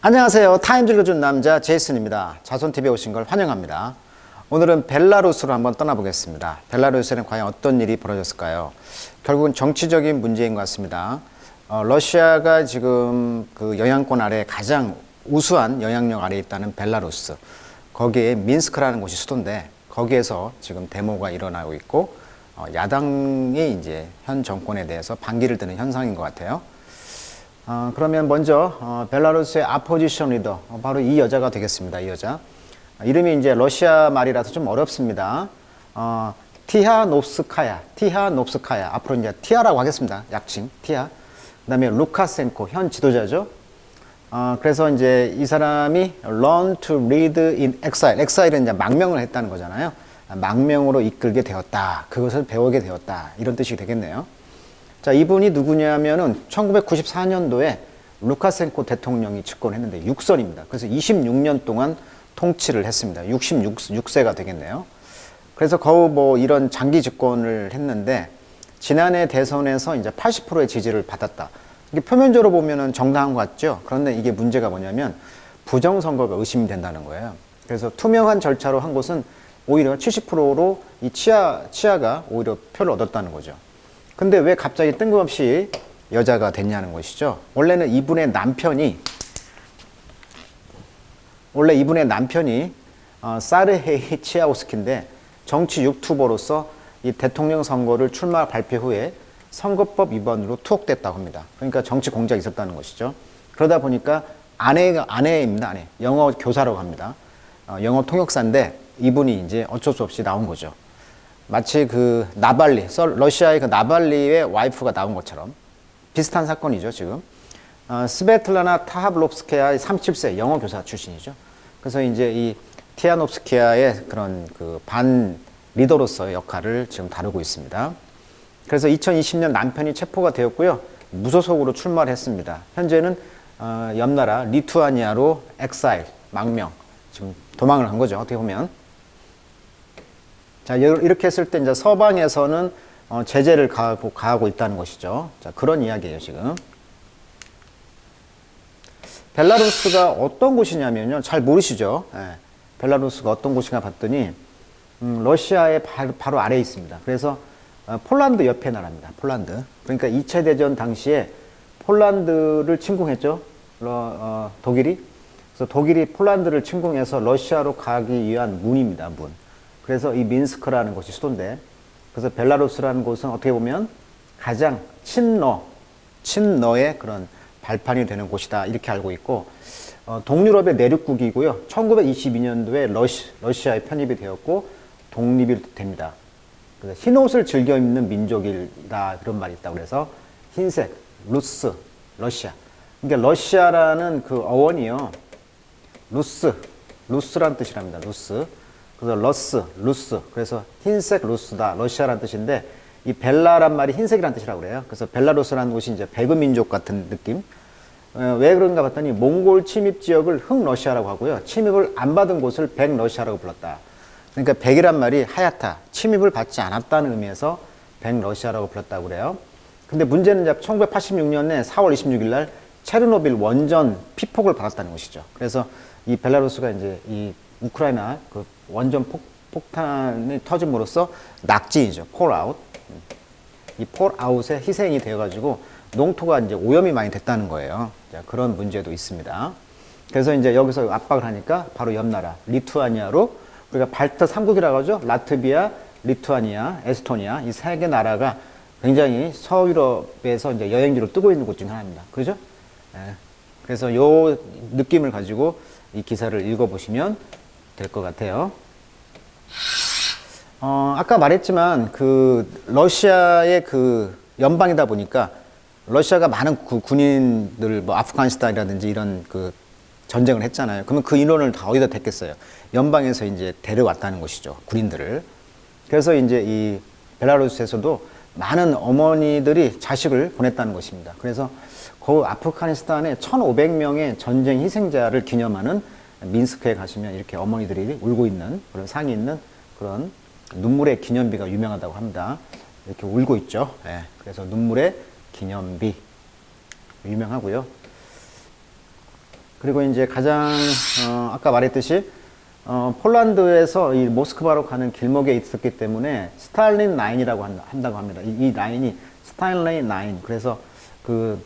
안녕하세요. 타임 읽어준 남자 제이슨입니다. 자손TV에 오신 걸 환영합니다. 오늘은 벨라루스로 한번 떠나보겠습니다. 벨라루스에는 과연 어떤 일이 벌어졌을까요? 결국은 정치적인 문제인 것 같습니다. 러시아가 지금 그 영향권 아래 가장 우수한 영향력 아래에 있다는 벨라루스, 거기에 민스크라는 곳이 수도인데 거기에서 지금 데모가 일어나고 있고 야당이 이제 현 정권에 대해서 반기를 드는 현상인 것 같아요. 그러면 먼저 벨라루스의 아포지션 리더, 바로 이 여자가 되겠습니다. 이 여자 이름이 이제 러시아 말이라서 좀 어렵습니다. 티하노프스카야 앞으로 이제 티아라고 하겠습니다. 약칭 티아. 그다음에 루카센코, 현 지도자죠. 그래서 이제 이 사람이 learn to lead in exile, exile은 이제 망명을 했다는 거잖아요. 망명으로 이끌게 되었다, 그것을 배우게 되었다, 이런 뜻이 되겠네요. 자, 이분이 누구냐면은 1994년도에 루카센코 대통령이 집권했는데 6선입니다. 그래서 26년 동안 통치를 했습니다. 66세가 되겠네요. 그래서 거의 뭐 이런 장기 집권을 했는데 지난해 대선에서 이제 80%의 지지를 받았다. 이게 표면적으로 보면은 정당한 것 같죠? 그런데 이게 문제가 뭐냐면 부정선거가 의심이 된다는 거예요. 그래서 투명한 절차로 한 곳은 오히려 70%로 이 치아가 오히려 표를 얻었다는 거죠. 근데 왜 갑자기 뜬금없이 여자가 됐냐는 것이죠. 원래 이분의 남편이 사르헤이 치아오스키인데 정치 유튜버로서 이 대통령 선거를 출마 발표 후에 선거법 위반으로 투옥됐다고 합니다. 그러니까 정치 공작이 있었다는 것이죠. 그러다 보니까 아내입니다. 아내. 영어 교사라고 합니다. 영어 통역사인데 이분이 이제 어쩔 수 없이 나온 거죠. 마치 그 나발리, 러시아의 그 나발리의 와이프가 나온 것처럼 비슷한 사건이죠, 지금. 스베틀라나 타하블롭스케아의 37세 영어 교사 출신이죠. 그래서 이제 이 티아노프스키아의 그런 그 반 리더로서의 역할을 지금 다루고 있습니다. 그래서 2020년 남편이 체포가 되었고요. 무소속으로 출마를 했습니다. 현재는 옆나라 리투아니아로 엑사일, 망명, 지금 도망을 한 거죠, 어떻게 보면. 자, 이렇게 했을 때 이제 서방에서는 제재를 가하고 있다는 것이죠. 자, 그런 이야기예요, 지금. 벨라루스가 어떤 곳이냐면요. 잘 모르시죠? 예. 벨라루스가 어떤 곳인가 봤더니, 러시아의 바로 아래에 있습니다. 그래서, 폴란드 옆에 나라입니다. 폴란드. 그러니까 2차 대전 당시에 폴란드를 침공했죠. 독일이. 그래서 독일이 폴란드를 침공해서 러시아로 가기 위한 문입니다, 문. 그래서 이 민스크라는 곳이 수도인데, 그래서 벨라루스라는 곳은 어떻게 보면 가장 친러의 그런 발판이 되는 곳이다, 이렇게 알고 있고, 동유럽의 내륙국이고요. 1922년도에 러시아에 편입이 되었고 독립이 됩니다. 그래서 흰옷을 즐겨 입는 민족이다, 그런 말이 있다고. 그래서 흰색, 러시아. 그러니까 러시아라는 그 어원이요, 루스란 뜻이랍니다. 그래서 루스. 그래서 흰색 루스다, 러시아란 뜻인데, 이 벨라란 말이 흰색이란 뜻이라고 그래요. 그래서 벨라루스라는 곳이 이제 배그민족 같은 느낌. 왜 그런가 봤더니 몽골 침입 지역을 흑러시아라고 하고요. 침입을 안 받은 곳을 백러시아라고 불렀다. 그러니까 백이란 말이 하얗다, 침입을 받지 않았다는 의미에서 백러시아라고 불렀다고 그래요. 근데 문제는 이제 1986년에 4월 26일 날 체르노빌 원전 피폭을 받았다는 것이죠. 그래서 이 벨라루스가 이제 이 우크라이나 그 원전 폭탄이 터짐으로써 낙진이죠. 폴아웃. 이 폴아웃의 희생이 되어가지고 농토가 이제 오염이 많이 됐다는 거예요. 자, 그런 문제도 있습니다. 그래서 이제 여기서 압박을 하니까 바로 옆 나라 리투아니아로, 우리가 발트 3국이라고 하죠. 라트비아, 리투아니아, 에스토니아, 이 세 개 나라가 굉장히 서유럽에서 이제 여행지로 뜨고 있는 곳 중 하나입니다. 그죠? 예. 그래서 요 느낌을 가지고 이 기사를 읽어보시면 될 것 같아요. 아까 말했지만 그 러시아의 그 연방이다 보니까 러시아가 많은 군인들, 뭐 아프가니스탄이라든지 이런 그 전쟁을 했잖아요. 그러면 그 인원을 다 어디다 댔겠어요? 연방에서 이제 데려왔다는 것이죠, 군인들을. 그래서 이제 이 벨라루스에서도 많은 어머니들이 자식을 보냈다는 것입니다. 그래서 그 아프가니스탄에 1,500명의 전쟁 희생자를 기념하는 민스크에 가시면 이렇게 어머니들이 울고 있는, 그런 상이 있는 그런 눈물의 기념비가 유명하다고 합니다. 이렇게 울고 있죠. 예. 그래서 눈물의 기념비 유명하고요. 그리고 이제 가장 아까 말했듯이 폴란드에서 이 모스크바로 가는 길목에 있었기 때문에 스탈린 라인이라고 한다고 합니다. 이 라인이 스탈린 라인. 그래서 그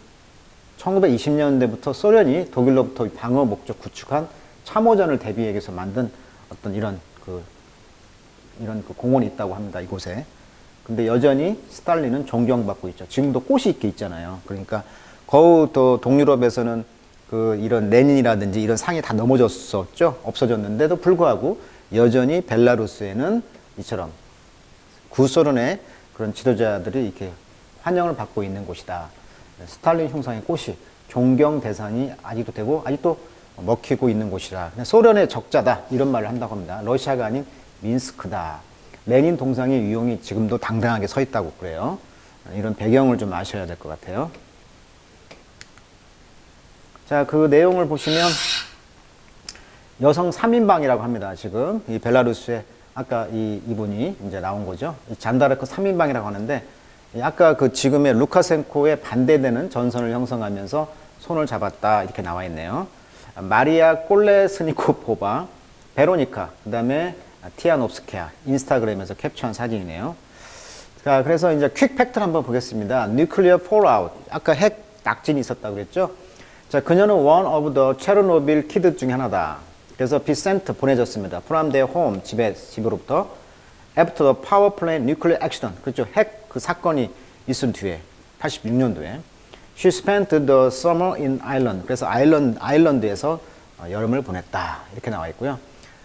1920년대부터 소련이 독일로부터 방어 목적 구축한 참호전을 대비하기 위해서 만든 어떤 이런 그 공원이 있다고 합니다. 이곳에. 근데 여전히 스탈린은 존경받고 있죠. 지금도 꽃이 이렇게 있잖아요. 그러니까 거의 또 동유럽에서는 그 이런 레닌이라든지 이런 상이 다 넘어졌었죠. 없어졌는데도 불구하고 여전히 벨라루스에는 이처럼 구소련의 그런 지도자들이 이렇게 환영을 받고 있는 곳이다. 스탈린 흉상의 꽃이 존경 대상이 아직도 되고 아직도 먹히고 있는 곳이라. 소련의 적자다 이런 말을 한다고 합니다. 러시아가 아닌 민스크다. 레닌 동상의 위용이 지금도 당당하게 서 있다고 그래요. 이런 배경을 좀 아셔야 될 것 같아요. 자, 그 내용을 보시면 여성 3인방이라고 합니다. 지금 이 벨라루스에 아까 이분이 이제 나온 거죠. 이 잔다르크 3인방이라고 하는데 아까 그 지금의 루카센코에 반대되는 전선을 형성하면서 손을 잡았다 이렇게 나와 있네요. 마리아 꼴레스니코포바, 베로니카, 그 다음에 티아노프스키아 인스타그램에서 캡처한 사진이네요. 자, 그래서 이제 퀵 팩트를 한번 보겠습니다. 뉴클리어 폴아웃. 아까 핵 낙진이 있었다고 그랬죠? 자, 그녀는 one of the 체르노빌 키드 중에 하나다. 그래서 be sent 보내졌습니다. from their home 집으로부터 after the power plant nuclear accident. 그렇죠? 핵 그 사건이 있은 뒤에 86년도에 she spent the summer in Ireland. 그래서 아일랜드에서 여름을 보냈다. 이렇게 나와 있고요.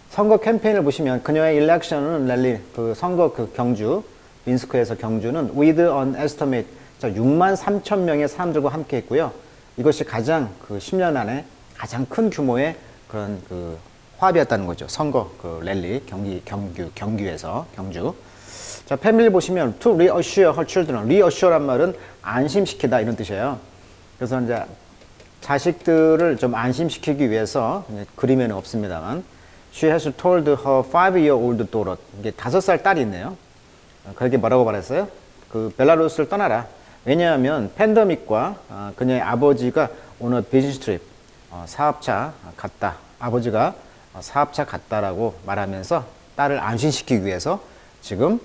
선거 캠페인을 보시면 그녀의 일렉션은 랠리 그 선거 그 경주 민스크에서 경주는 with an estimate 6만 3천 명의 사람들과 함께 했고요. 이것이 가장 그 10년 안에 가장 큰 규모의 그런 그 화합이었다는 거죠. 선거 그 랠리 경주에서 경주. 자, 패밀리 보시면 to reassure her children. reassure란 말은 안심시키다 이런 뜻이에요. 그래서 이제 자식들을 좀 안심시키기 위해서 그림에는 없습니다만 she has told her 5-year-old daughter. 이게 5살 딸이 있네요. 그렇게 뭐라고 말했어요? 그 벨라루스를 떠나라. 왜냐하면 팬데믹과 그녀의 아버지가 오늘 비즈니스 트립 사업차 갔다. 아버지가 사업차 갔다라고 말하면서 딸을 안심시키기 위해서 지금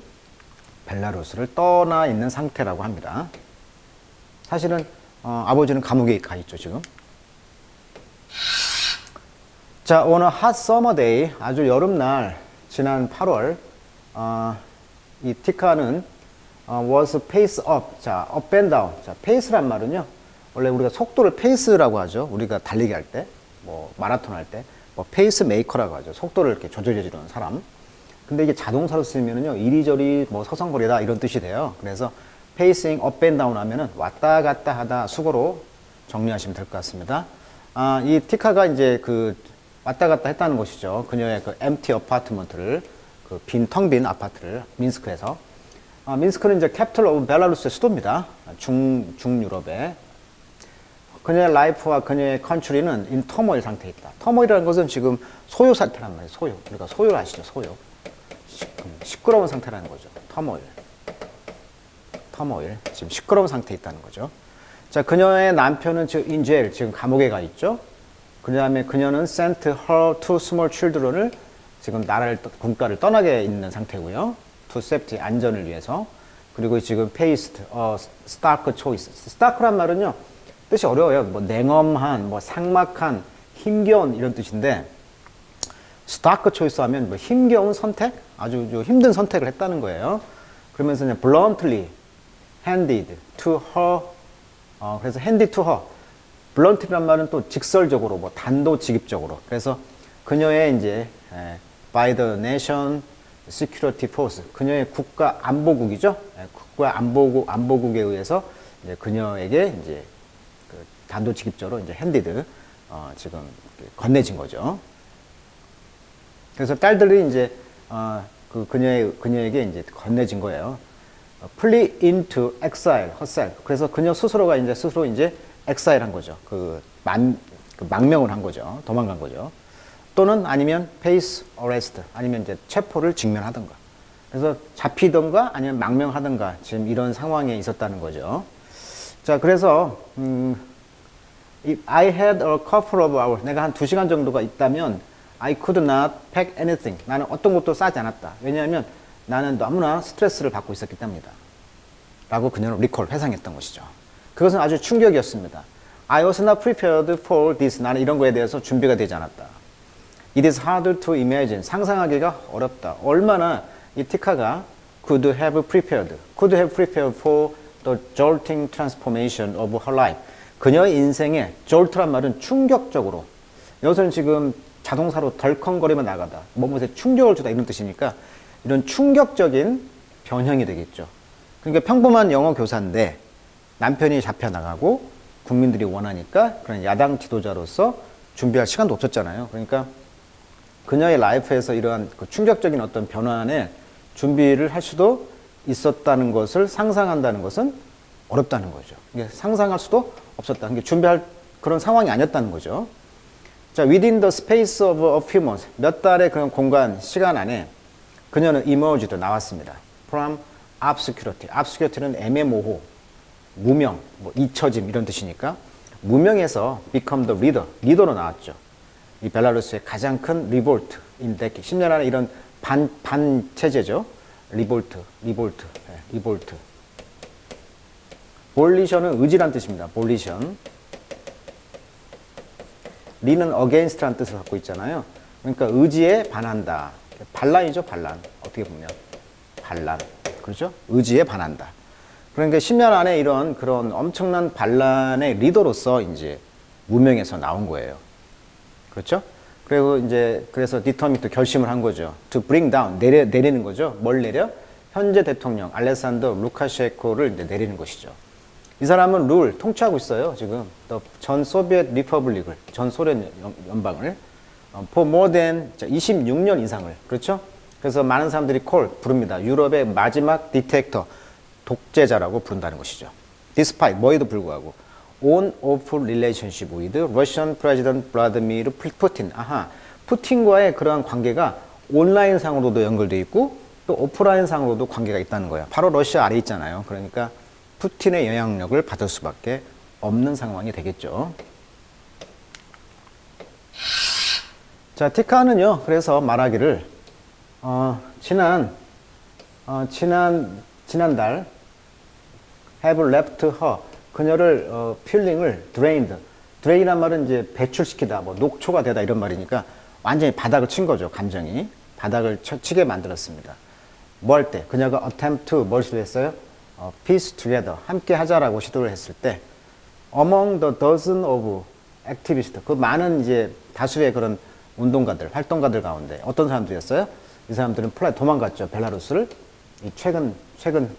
벨라루스를 떠나 있는 상태라고 합니다. 사실은 아버지는 감옥에 가 있죠 지금. 자, 오늘 핫 서머 데이 아주 여름날 지난 8월 이 티카는 was pace up. 자, up and down. 자, pace란 말은요. 원래 우리가 속도를 pace라고 하죠. 우리가 달리기 할 때, 뭐 마라톤 할 때, 뭐 페이스 메이커라고 하죠. 속도를 이렇게 조절해 주는 사람. 근데 이게 자동차로 쓰면은요. 이리저리 뭐 서성거리다 이런 뜻이 돼요. 그래서 pacing up and down 하면은 왔다 갔다 하다 수고로 정리하시면 될 것 같습니다. 이 티카가 이제 그 왔다 갔다 했다는 것이죠. 그녀의 그 empty apartment를 그 텅 빈 아파트를 민스크에서. 민스크는 이제 캐피털 오브 벨라루스의 수도입니다. 중유럽에. 그녀의 라이프와 그녀의 컨트리는 인 터모일 상태에 있다. 터모일이라는 것은 지금 소요 상태란 말이에요. 소요. 우리가 소요를 아시죠? 소요. 시끄러운 상태라는 거죠. 터모일. 지금 시끄러운 상태에 있다는 거죠. 자, 그녀의 남편은 지금 in jail, 지금 감옥에 가 있죠. 그 다음에 그녀는 sent her two small children을 지금 국가를 떠나게 있는 상태고요. to safety, 안전을 위해서. 그리고 지금 faced stark choice. stark란 말은요, 뜻이 어려워요. 뭐 냉엄한, 뭐 삭막한, 힘겨운 이런 뜻인데 stark choice 하면 뭐 힘겨운 선택, 아주 힘든 선택을 했다는 거예요. 그러면서 그냥 bluntly handed to her. 그래서 handed to her. blunt란 말은 또 직설적으로, 뭐 단도직입적으로. 그래서 그녀의 이제 by the nation security force, 그녀의 국가 안보국이죠. 국가 안보국에 의해서 이제 그녀에게 이제 그 단도직입적으로 이제 handed 지금 건네진 거죠. 그래서 딸들이 이제 그 그녀에게 이제 건네진 거예요. flee into exile herself. 그래서 그녀 스스로 이제 exile 한 거죠. 그 망명을 한 거죠. 도망간 거죠. 또는 아니면 face arrest, 아니면 이제 체포를 직면하던가. 그래서 잡히던가 아니면 망명하던가 지금 이런 상황에 있었다는 거죠. 자, 그래서 If I had a couple of hours, 내가 한 2시간 정도가 있다면 I could not pack anything. 나는 어떤 것도 싸지 않았다. 왜냐하면 나는 너무나 스트레스를 받고 있었기 때문이다. 라고 그녀는 회상했던 것이죠. 그것은 아주 충격이었습니다. I was not prepared for this. 나는 이런 거에 대해서 준비가 되지 않았다. It is hard to imagine. 상상하기가 어렵다. 얼마나 이 티카가 could have prepared for the jolting transformation of her life. 그녀의 인생에 jolt란 말은 충격적으로. 여기서는 지금 자동사로 덜컹거리며 나가다. 무엇에 충격을 주다 이런 뜻이니까 이런 충격적인 변형이 되겠죠. 그러니까 평범한 영어 교사인데 남편이 잡혀나가고 국민들이 원하니까 그런 야당 지도자로서 준비할 시간도 없었잖아요. 그러니까 그녀의 라이프에서 이러한 그 충격적인 어떤 변화에 준비를 할 수도 있었다는 것을 상상한다는 것은 어렵다는 거죠. 이게 상상할 수도 없었다. 그러니까 준비할 그런 상황이 아니었다는 거죠. 자, within the space of a few months, 몇 달의 그런 공간, 시간 안에 그녀는 emerged, 나왔습니다. from obscurity. obscurity는 애매모호, 무명, 뭐 잊혀짐 이런 뜻이니까 무명에서 become the leader, 리더로 나왔죠. 이 벨라루스의 가장 큰 revolt, 10년 안에 이런 반 체제죠. revolt. volition은 의지란 뜻입니다. volition. 리는 against라는 뜻을 갖고 있잖아요. 그러니까 의지에 반한다. 반란이죠, 반란. 어떻게 보면. 반란. 그렇죠? 의지에 반한다. 그러니까 10년 안에 이런 그런 엄청난 반란의 리더로서 이제 무명에서 나온 거예요. 그렇죠? 그리고 이제 그래서 determine 결심을 한 거죠. to bring down, 내리는 거죠. 뭘 내려? 현재 대통령 알레산더 루카셰코를 이제 내리는 것이죠. 이 사람은 룰 통치하고 있어요. 지금 전 소비에트 리퍼블릭을, 전 소련 연방을 for more than 26년 이상을. 그렇죠? 그래서 많은 사람들이 부릅니다. 유럽의 마지막 디텍터, 독재자라고 부른다는 것이죠. despite, 뭐에도 불구하고 on awful relationship with Russian President Vladimir Putin. 푸틴과의 그러한 관계가 온라인상으로도 연결되어 있고 또 오프라인상으로도 관계가 있다는 거예요. 바로 러시아 아래 있잖아요. 그러니까 푸틴의 영향력을 받을 수밖에 없는 상황이 되겠죠. 자, 티카는요, 그래서 말하기를, 지난달, have left her, 그녀를, feeling을 drain이란 말은 이제 배출시키다, 뭐, 녹초가 되다 이런 말이니까 완전히 바닥을 친 거죠, 감정이. 바닥을 치게 만들었습니다. 뭐 할 때? 그녀가 attempt to, 뭘 시도했어요? piece together, 함께 하자라고 시도를 했을 때, among the dozen of activists, 그 많은 이제 다수의 그런 운동가들, 활동가들 가운데 어떤 사람들이었어요? 이 사람들은 도망갔죠. 벨라루스를. 최근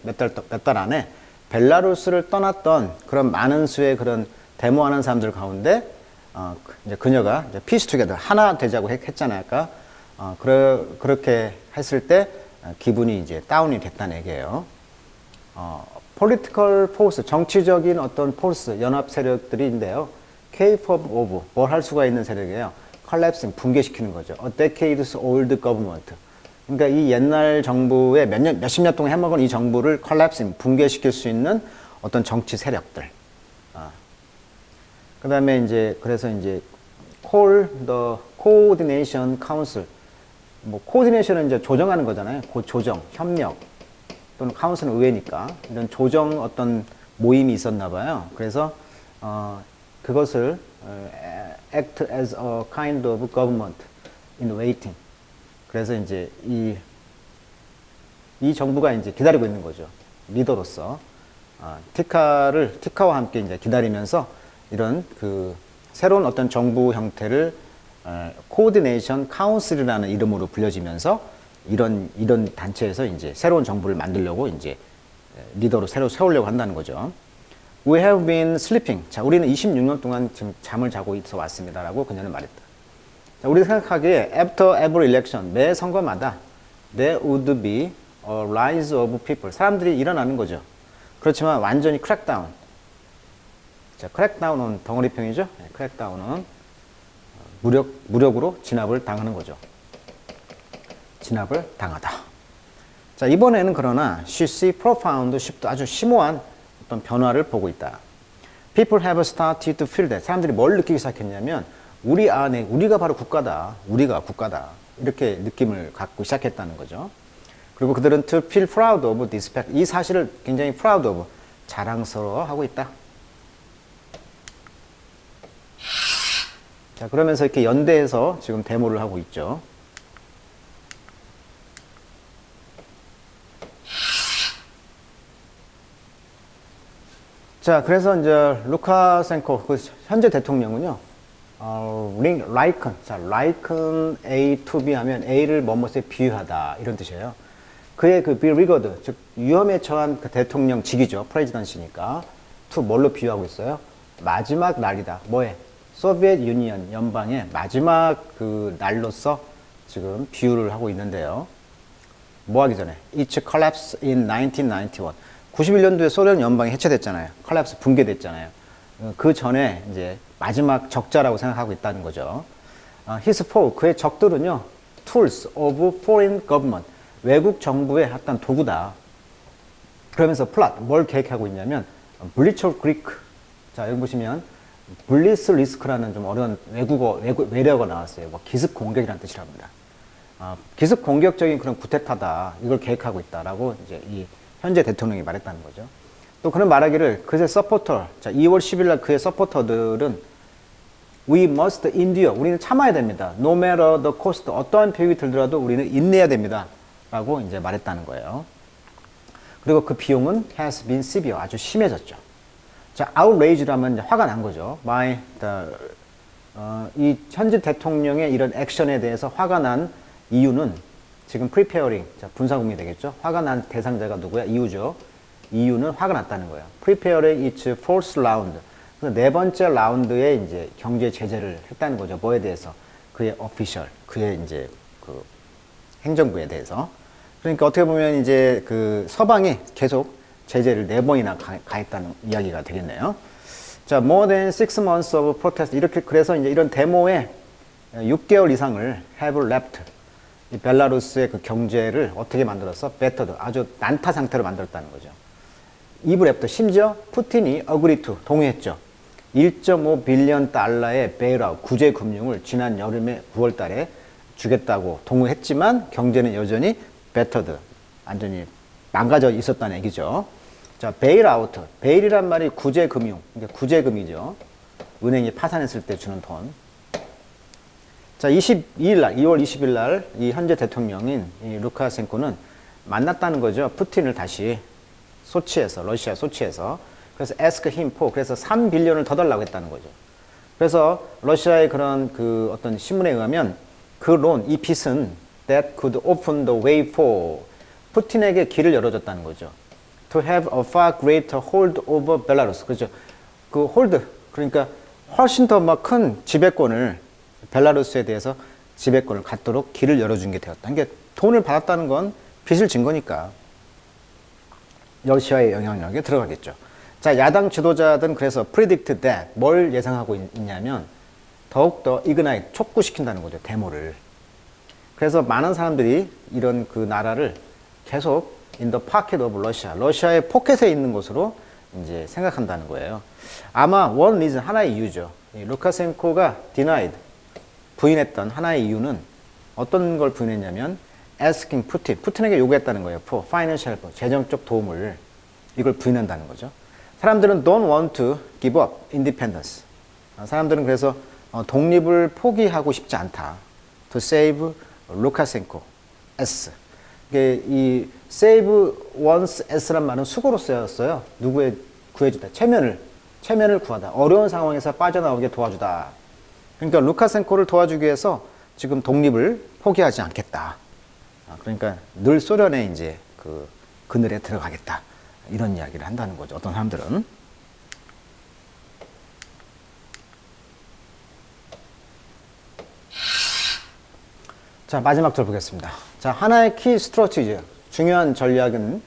몇 달 안에 벨라루스를 떠났던 그런 많은 수의 그런 데모하는 사람들 가운데, 이제 그녀가 이제 piece together, 하나 되자고 했잖아요. 아까. 그렇게 했을 때 기분이 이제 다운이 됐다는 얘기예요. political force, 정치적인 어떤 force, 연합 세력들인데요. capable of, 뭘 할 수가 있는 세력이에요. collapsing, 붕괴시키는 거죠. a decades old government. 그러니까 이 옛날 정부의 몇십 년 동안 해먹은 이 정부를 collapsing, 붕괴시킬 수 있는 어떤 정치 세력들. 그 다음에 이제, 그래서 이제, call the coordination council. 뭐, coordination은 이제 조정하는 거잖아요. 조정, 협력. 또는 카운슬은 의회니까. 이런 조정 어떤 모임이 있었나 봐요. 그래서, 그것을, act as a kind of government in waiting. 그래서 이제 이 정부가 이제 기다리고 있는 거죠. 리더로서. 티카와 함께 이제 기다리면서 이런 그 새로운 어떤 정부 형태를 코오디네이션 카운슬이라는 이름으로 불려지면서 이런 단체에서 이제 새로운 정부를 만들려고 이제 리더로 새로 세우려고 한다는 거죠. We have been sleeping. 자, 우리는 26년 동안 지금 잠을 자고 있어 왔습니다라고 그녀는 말했다. 자, 우리 생각하기에 after every election, 매 선거마다 there would be a rise of people. 사람들이 일어나는 거죠. 그렇지만 완전히 crackdown. 자, crackdown은 덩어리평이죠. crackdown은 무력으로 진압을 당하는 거죠. 진압을 당하다. 자, 이번에는 그러나 she see profound shift, 아주 심오한 어떤 변화를 보고 있다. People have started to feel that. 사람들이 뭘 느끼기 시작했냐면 우리 안에 우리가 바로 국가다. 우리가 국가다. 이렇게 느낌을 갖고 시작했다는 거죠. 그리고 그들은 to feel proud of this fact. 이 사실을 굉장히 proud of, 자랑스러워하고 있다. 자, 그러면서 이렇게 연대해서 지금 데모를 하고 있죠. 자, 그래서 이제 루카센코, 그 현재 대통령은요, 자, liken A to B 하면 A를 뭐뭐에 비유하다, 이런 뜻이에요. 그의 그 beleaguered, 즉, 위험에 처한 그 대통령직이죠. 프레지던시니까. to 뭘로 비유하고 있어요? 마지막 날이다. 뭐에? 소비에트 유니언, 연방의 마지막 그 날로서 지금 비유를 하고 있는데요. 뭐 하기 전에? It collapsed in 1991. 91년도에 소련 연방이 해체됐잖아요. 컬랩스 붕괴됐잖아요. 그 전에 이제 마지막 적자라고 생각하고 있다는 거죠. His foe, 그의 적들은요, tools of foreign government, 외국 정부의 어떤 도구다. 그러면서 플랫, 뭘 계획하고 있냐면, 블리처 그리크. 자, 여기 보시면, 블리스 리스크라는 좀 어려운 외래어가 나왔어요. 뭐 기습 공격이라는 뜻이랍니다. 기습 공격적인 그런 구테타다. 이걸 계획하고 있다라고 이제 이 현재 대통령이 말했다는 거죠. 또 그는 말하기를 그의 서포터, 자, 2월 10일 날 그의 서포터들은 We must endure. 우리는 참아야 됩니다. No matter the cost. 어떠한 비용이 들더라도 우리는 인내해야 됩니다. 라고 이제 말했다는 거예요. 그리고 그 비용은 has been severe. 아주 심해졌죠. 자, outrage라면 이제 화가 난 거죠. 이 현재 대통령의 이런 액션에 대해서 화가 난 이유는 지금 preparing, 자, 분사구문이 되겠죠. 화가 난 대상자가 누구야? 이유죠. 이유는 화가 났다는 거예요. preparing its fourth round. 네 번째 라운드에 이제 경제 제재를 했다는 거죠. 뭐에 대해서? 그의 official, 그의 이제 그 행정부에 대해서. 그러니까 어떻게 보면 이제 그 서방이 계속 제재를 4번이나 가했다는 이야기가 되겠네요. 자, more than 6 months of protest. 이렇게 그래서 이제 이런 데모에 6개월 이상을 have left. 이 벨라루스의 그 경제를 어떻게 만들었어? bettered. 아주 난타 상태로 만들었다는 거죠. 이브 랩터 심지어 푸틴이 agree to 동의했죠. 1.5 빌리언 달러의 베일아웃 구제 금융을 지난 여름에 9월 달에 주겠다고 동의했지만 경제는 여전히 bettered. 완전히 망가져 있었다는 얘기죠. 자, 베일아웃. 베일이란 말이 구제 금융. 그러니까 구제금이죠. 은행이 파산했을 때 주는 돈. 자, 22일 날, 2월 20일 날, 이 현재 대통령인 이 루카센코는 만났다는 거죠. 푸틴을 다시 소치에서, 러시아 소치에서. 그래서 ask him for, 그래서 3빌리언을 더 달라고 했다는 거죠. 그래서 러시아의 그런 그 어떤 신문에 의하면 그 론, 이 빚은 that could open the way for, 푸틴에게 길을 열어줬다는 거죠. To have a far greater hold over Belarus. 그렇죠. 그 hold, 그러니까 훨씬 더 막 큰 지배권을 벨라루스에 대해서 지배권을 갖도록 길을 열어준 게 되었다. 그러니까 돈을 받았다는 건 빚을 진 거니까 러시아의 영향력에 들어가겠죠. 자, 야당 지도자들은 그래서 predict that, 뭘 예상하고 있냐면 더욱더 ignite, 촉구시킨다는 거죠. 데모를. 그래서 많은 사람들이 이런 그 나라를 계속 in the pocket of Russia, 러시아의 포켓에 있는 곳으로 이제 생각한다는 거예요. 아마 one reason, 하나의 이유죠. 루카센코가 denied, 부인했던 하나의 이유는 어떤 걸 부인했냐면 asking 푸틴에게 요구했다는 거예요. for financial help, 재정적 도움을. 이걸 부인한다는 거죠. 사람들은 don't want to give up independence. 사람들은 그래서 독립을 포기하고 싶지 않다. to save 루카센코 S. 이 save one's S란 말은 수고로 쓰였어요. 누구의 구해주다. 체면을 구하다. 어려운 상황에서 빠져나오게 도와주다. 그러니까 루카센코를 도와주기 위해서 지금 독립을 포기하지 않겠다. 그러니까 늘 소련에 이제 그 그늘에 들어가겠다. 이런 이야기를 한다는 거죠. 어떤 사람들은. 자, 마지막 절 보겠습니다. 자, 하나의 키 스트러티지, 중요한 전략은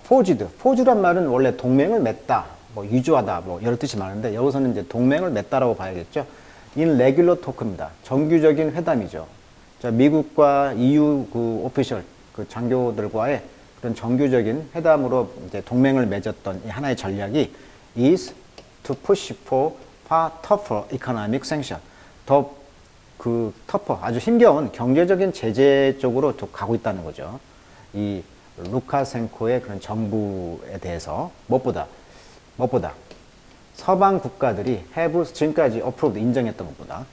포지드. 포즈란 말은 원래 동맹을 맺다, 뭐 유주하다, 뭐 여러 뜻이 많은데 여기서는 이제 동맹을 맺다라고 봐야겠죠. in regular talk입니다. 정규적인 회담이죠. 자, 미국과 EU 그 오피셜 그 장교들과의 그런 정규적인 회담으로 이제 동맹을 맺었던 이 하나의 전략이 is to push for far tougher economic sanction. 더 그 터퍼, 아주 힘겨운 경제적인 제재 쪽으로 또 가고 있다는 거죠. 이 루카센코의 그런 정부에 대해서 무엇보다 서방 국가들이 have 지금까지 approved 인정했던 것보다,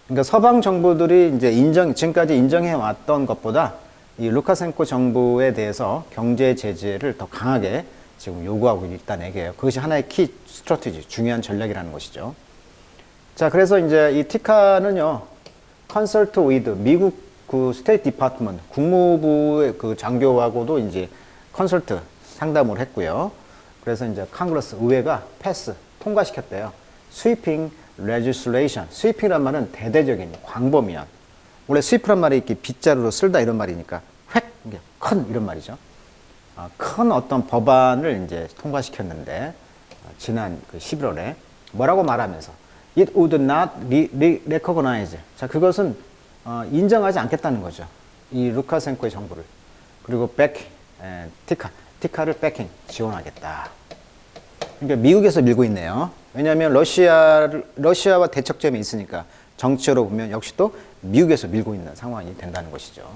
그러니까 서방 정부들이 이제 지금까지 인정해 왔던 것보다 이 루카센코 정부에 대해서 경제 제재를 더 강하게 지금 요구하고 있다는 얘기예요. 그것이 하나의 키 스트래티지, 중요한 전략이라는 것이죠. 자, 그래서 이제 이 티카는요, 컨설트 위드 미국 그 스테이트 디파트먼트 국무부의 그 장교하고도 이제 컨설트 상담을 했고요. 그래서 이제 컨그레스 의회가 패스 통과시켰대요. 스위핑 레지슬레이션. 스위핑이란 말은 대대적인 광범위한. 원래 스위프란 말이 이렇게 빗자루로 쓸다 이런 말이니까 획 큰 이런 말이죠. 큰 어떤 법안을 이제 통과시켰는데 지난 그 11월에 뭐라고 말하면서 It would not recognize. 자, 그것은 인정하지 않겠다는 거죠. 이 루카센코의 정부를. 그리고 티카를 backing, 지원하겠다. 그러니까 미국에서 밀고 있네요. 왜냐하면 러시아와 대척점이 있으니까 정치적으로 보면 역시 또 미국에서 밀고 있는 상황이 된다는 것이죠.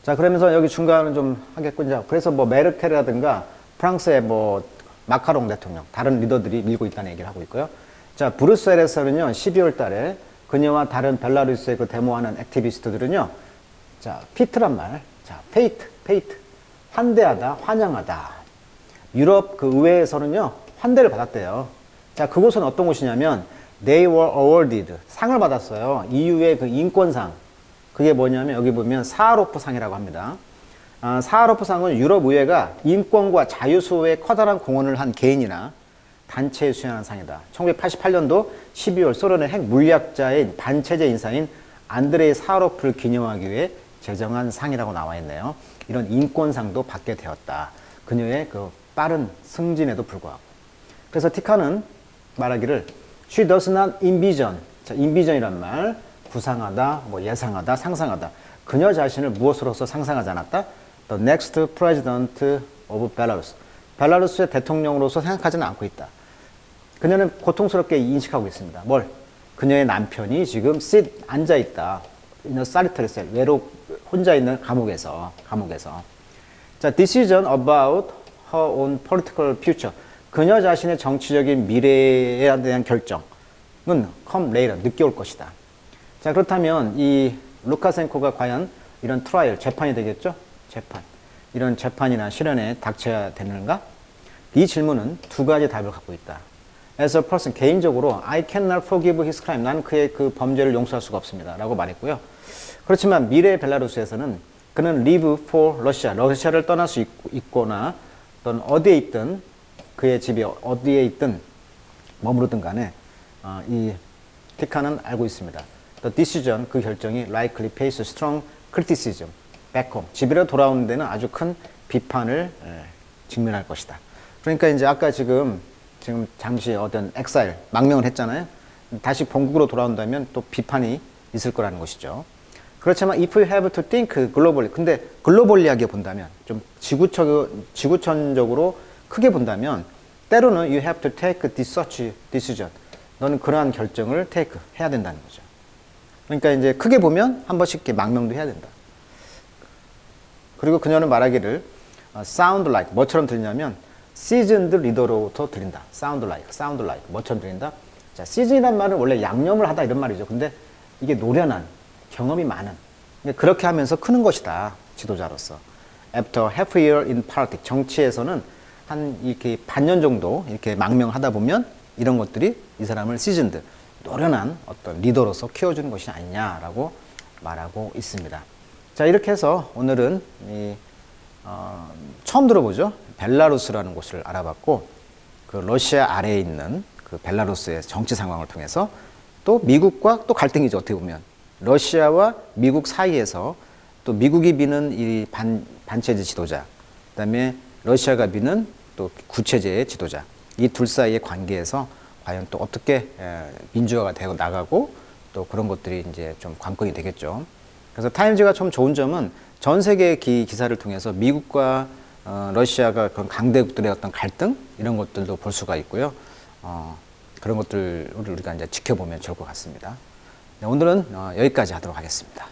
자, 그러면서 여기 중간은 좀 하겠군요. 그래서 뭐 메르켈이라든가 프랑스의 뭐 마카롱 대통령, 다른 리더들이 밀고 있다는 얘기를 하고 있고요. 자, 브뤼셀에서는요, 12월 달에 그녀와 다른 벨라루스의 그 데모하는 액티비스트들은요, 자, 피트란 말, 자, 페이트, 환대하다, 환영하다. 유럽 그 의회에서는요, 환대를 받았대요. 자, 그곳은 어떤 곳이냐면, they were awarded, 상을 받았어요. EU의 그 인권상. 그게 뭐냐면 여기 보면 사하로프 상이라고 합니다. 사하로프 상은 유럽 의회가 인권과 자유 수호에 커다란 공헌을 한 개인이나 단체에 수여하는 상이다. 1988년도 12월 소련의 핵 물리학자인 반체제 인사인 안드레이 사하로프를 기념하기 위해 제정한 상이라고 나와 있네요. 이런 인권상도 받게 되었다. 그녀의 그 빠른 승진에도 불구하고. 그래서 티카는 말하기를 She does not envision. 자, envision이란 말. 구상하다, 뭐 예상하다, 상상하다. 그녀 자신을 무엇으로서 상상하지 않았다? The next president of Belarus. 벨라루스의 대통령으로서 생각하지는 않고 있다. 그녀는 고통스럽게 인식하고 있습니다. 뭘? 그녀의 남편이 지금 앉아 있다. In a solitary cell. 혼자 있는 감옥에서. 자, decision about her own political future. 그녀 자신의 정치적인 미래에 대한 결정은 come later. 늦게 올 것이다. 자, 그렇다면 이 루카센코가 과연 이런 트라이얼, 재판이 되겠죠? 이런 재판이나 실현에 닥쳐야 되는가? 이 질문은 두 가지 답을 갖고 있다. As a person, 개인적으로 I cannot forgive his crime. 난 그의 그 범죄를 용서할 수가 없습니다. 라고 말했고요. 그렇지만 미래 벨라루스에서는 그는 live for Russia, 러시아를 떠날 수 있거나 또는 어디에 있든 그의 집이 어디에 있든 머무르든 간에 이 티카는 알고 있습니다. The decision, 그 결정이 likely face strong criticism back home. 집으로 돌아오는 데는 아주 큰 비판을 직면할 것이다. 그러니까 이제 아까 지금 잠시 어떤 exile, 망명을 했잖아요. 다시 본국으로 돌아온다면 또 비판이 있을 거라는 것이죠. 그렇지만 if you have to think globally, 근데 글로벌리하게 본다면, 좀 지구촌적으로 크게 본다면, 때로는 you have to take such decision. 너는 그러한 결정을 take 해야 된다는 거죠. 그러니까 이제 크게 보면 한 번씩 이렇게 망명도 해야 된다. 그리고 그녀는 말하기를 sound like, 뭐처럼 들리냐면 seasoned leader로부터 들린다. sound like, 뭐처럼 들린다. 자, season이란 말은 원래 양념을 하다 이런 말이죠. 근데 이게 노련한, 경험이 많은. 그렇게 하면서 크는 것이다. 지도자로서. After half a year in politics, 정치에서는 한 이렇게 반년 정도 이렇게 망명하다 보면 이런 것들이 이 사람을 seasoned, 노련한 어떤 리더로서 키워주는 것이 아니냐라고 말하고 있습니다. 자, 이렇게 해서 오늘은 처음 들어보죠. 벨라루스라는 곳을 알아봤고, 그 러시아 아래에 있는 그 벨라루스의 정치 상황을 통해서 또 미국과 또 갈등이죠. 어떻게 보면 러시아와 미국 사이에서 또 미국이 미는 이 반체제 지도자, 그다음에 러시아가 미는 또 구체제의 지도자, 이 둘 사이의 관계에서 과연 또 어떻게 민주화가 되어 나가고 또 그런 것들이 이제 좀 관건이 되겠죠. 그래서 타임즈가 좀 좋은 점은 전 세계 기사를 통해서 미국과 러시아가 그런 강대국들의 어떤 갈등 이런 것들도 볼 수가 있고요. 그런 것들을 우리가 이제 지켜보면 좋을 것 같습니다. 네, 오늘은 여기까지 하도록 하겠습니다.